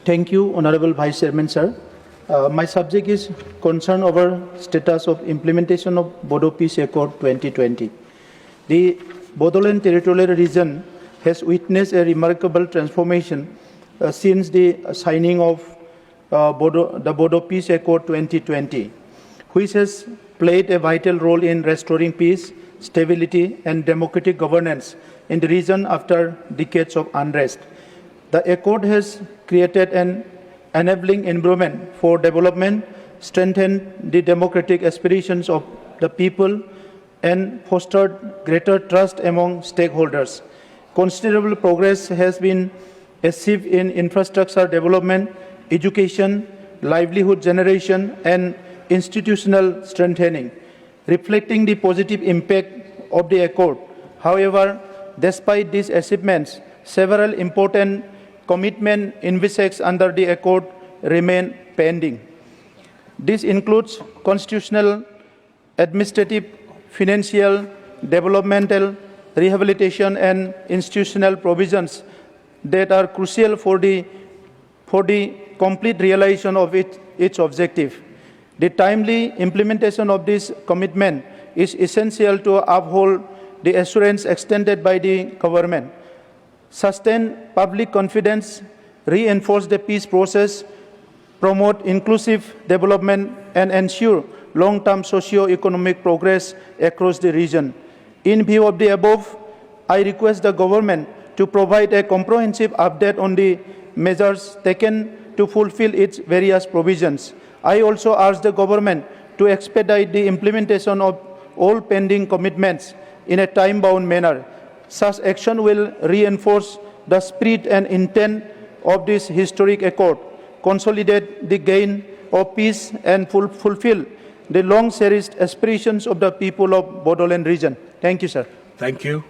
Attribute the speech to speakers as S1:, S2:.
S1: Thank you, Honorable Vice Chairman, sir. My subject is concern over status of implementation of Bodo Peace Accord 2020. The Bodoland Territorial Region has witnessed a remarkable transformation since the signing of the Bodo Peace Accord 2020, which has played a vital role in restoring peace, stability, and democratic governance in the region after decades of unrest. The Accord has created an enabling environment for development, strengthened the democratic aspirations of the people, and fostered greater trust among stakeholders. Considerable progress has been achieved in infrastructure development, education, livelihood generation, and institutional strengthening, reflecting the positive impact of the Accord. However, despite these achievements, several important commitments envisaged under the Accord remain pending. This includes constitutional, administrative, financial, developmental, rehabilitation, and institutional provisions that are crucial for the complete realization of its objective. The timely implementation of this commitment is essential to uphold the assurance extended by the government, sustain public confidence, reinforce the peace process, promote inclusive development, and ensure long-term socio-economic progress across the region. In view of the above, I request the government to provide a comprehensive update on the measures taken to fulfill its various provisions. I also urge the government to expedite the implementation of all pending commitments in a time-bound manner. Such action will reinforce the spirit and intent of this historic accord, consolidate the gain of peace, and fulfill the long-cherished aspirations of the people of Bodoland region. Thank you, sir.
S2: Thank you.